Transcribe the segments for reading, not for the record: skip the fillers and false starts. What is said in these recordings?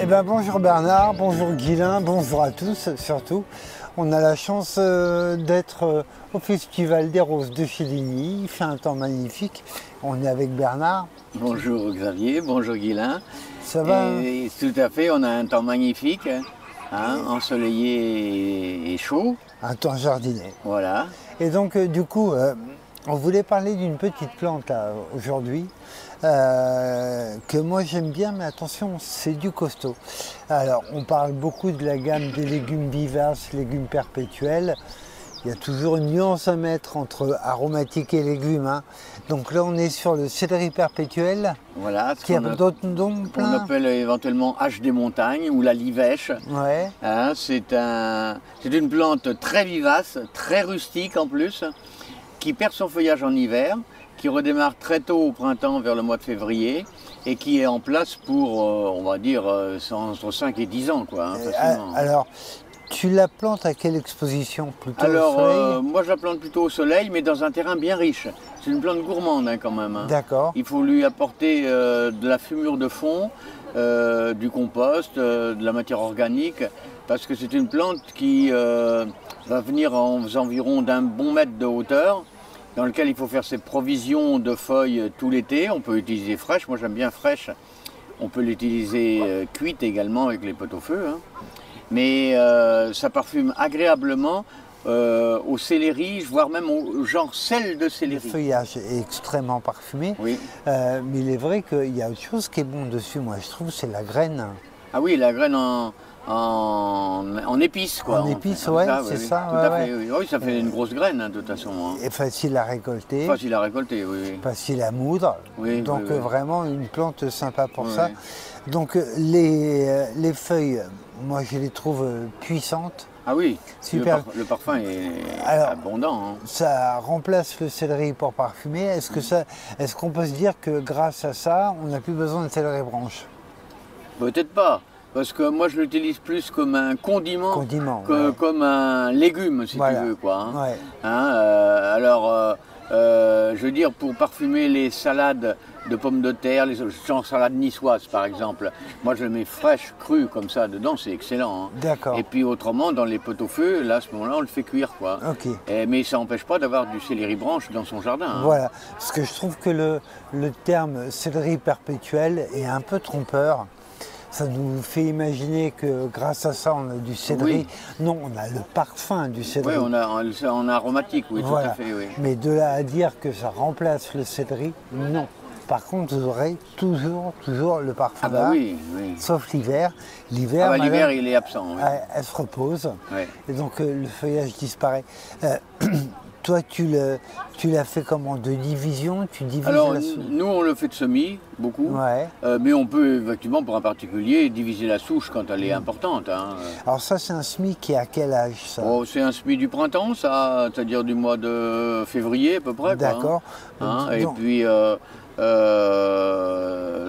Eh ben, bonjour Bernard, bonjour Guilain, bonjour à tous surtout. On a la chance d'être au Festival des Roses de Chéligny. Il fait un temps magnifique. On est avec Bernard. Bonjour Xavier, bonjour Guilain. Ça va? Et tout à fait, on a un temps magnifique, ensoleillé et chaud. Un temps jardinet. Voilà. Et donc du coup, on voulait parler d'une petite plante là aujourd'hui. Que moi j'aime bien, mais attention, c'est du costaud. Alors, on parle beaucoup de la gamme des légumes vivaces, légumes perpétuels. Il y a toujours une nuance à mettre entre aromatique et légumes. Hein. Donc là, on est sur le céleri perpétuel, Voilà, qui a d'autres noms on plein. appelle éventuellement hache des montagnes ou la livèche. Ouais. C'est une plante très vivace, très rustique en plus, qui perd son feuillage en hiver, qui redémarre très tôt au printemps vers le mois de février et qui est en place pour, on va dire, entre 5 et 10 ans. Quoi, facilement. Alors, tu la plantes à quelle exposition? Plutôt Alors, au soleil? moi je la plante plutôt au soleil, mais dans un terrain bien riche. C'est une plante gourmande quand même. D'accord. Il faut lui apporter de la fumure de fond, du compost, de la matière organique, parce que c'est une plante qui va venir aux environs d'un bon mètre de hauteur, dans lequel il faut faire ses provisions de feuilles tout l'été. On peut utiliser fraîche, moi j'aime bien fraîche. On peut l'utiliser cuite également avec les pot-au-feu. Mais ça parfume agréablement au céleri, voire même au genre sel de Le céleri. feuillage est extrêmement parfumé. Oui. Mais il est vrai qu'il y a autre chose qui est bon dessus, moi je trouve, c'est la graine. Ah oui, la graine en épices, quoi. En épices, fait, ouais, ça, c'est oui, ça, tout ouais, à ouais. fait, oui. Oui, ça fait une grosse graine, de toute façon. Et facile à récolter, Facile à récolter, oui. facile à moudre. Oui, Donc oui, oui. Vraiment une plante sympa pour Oui, ça. oui. Donc les feuilles, moi je les trouve puissantes. Ah oui, Super. Le parfum est Alors, abondant. Ça remplace le céleri pour parfumer. Est-ce qu'on peut se dire que grâce à ça, on n'a plus besoin de céleri branche? Peut-être pas, parce que moi je l'utilise plus comme un condiment, que ouais. comme un légume, si Voilà. tu veux, quoi. Ouais. Je veux dire, pour parfumer les salades de pommes de terre, les genre salade niçoise par exemple, moi je les mets fraîches, crues comme ça dedans, c'est excellent. D'accord. Et puis autrement, dans les pot-au-feu, là à ce moment-là, on le fait cuire, quoi. Ok. Mais ça n'empêche pas d'avoir du céleri branche dans son jardin. Voilà, parce que je trouve que le terme céleri perpétuel est un peu trompeur. Ça nous fait imaginer que grâce à ça, on a du céleri. Oui. Non, on a le parfum du céleri. Oui, on a aromatique, oui, Voilà. tout à fait. Oui. Mais de là à dire que ça remplace le céleri, non. Par contre, vous aurez toujours le parfum Ah bah là, oui, oui. sauf l'hiver. Ah bah, l'hiver, il est absent. Oui. Elle se repose, Ouais. et donc le feuillage disparaît. Toi, tu l'as fait comment? De division? Tu divises Alors, la souche? nous, on le fait de semis, beaucoup. Ouais. Mais on peut, effectivement, pour un particulier, diviser la souche quand elle est importante. Alors ça, c'est un semis qui est à quel âge, ça? Oh, c'est un semis du printemps, ça, c'est-à-dire du mois de février, à peu près. D'accord. Et Donc, puis,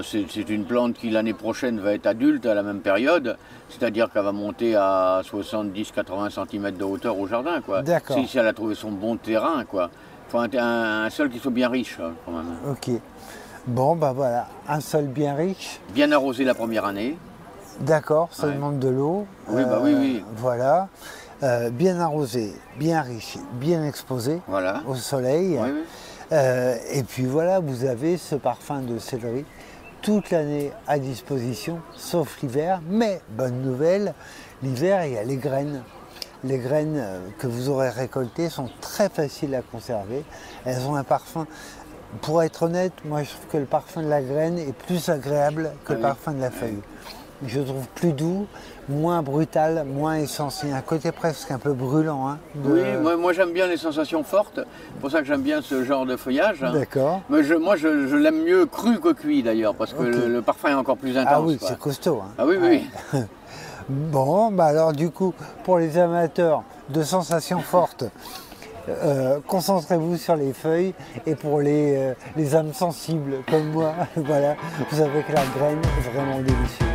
c'est une plante qui, l'année prochaine, va être adulte à la même période. C'est-à-dire qu'elle va monter à 70-80 cm de hauteur au jardin, quoi. D'accord. Si elle a trouvé son bon terrain, quoi. Il faut un sol qui soit bien riche, quand même. ok. Bon, bah voilà, un sol bien riche. Bien arrosé la première année. D'accord, ça Ouais. demande de l'eau. Oui, bah oui, oui. Voilà. Bien arrosé, bien riche, bien exposé Voilà. au soleil. Oui, oui. Et puis voilà, vous avez ce parfum de céleri toute l'année à disposition, sauf l'hiver. Mais bonne nouvelle, l'hiver, il y a les graines. Les graines que vous aurez récoltées sont très faciles à conserver. Elles ont un parfum, pour être honnête, moi je trouve que le parfum de la graine est plus agréable que le parfum de la feuille. Je le trouve plus doux, moins brutal, moins essentiel. Un côté presque un peu brûlant. Hein, Oui, moi j'aime bien les sensations fortes. C'est pour ça que j'aime bien ce genre de feuillage. D'accord. Mais je l'aime mieux cru que cuit d'ailleurs, parce que Ok. le parfum est encore plus intense. Ah oui, quoi. c'est costaud. Hein. Ah oui, oui. Bon, bah alors du coup, pour les amateurs de sensations fortes, concentrez-vous sur les feuilles, et pour les âmes sensibles comme moi, voilà, vous savez que la graine est vraiment délicieuse.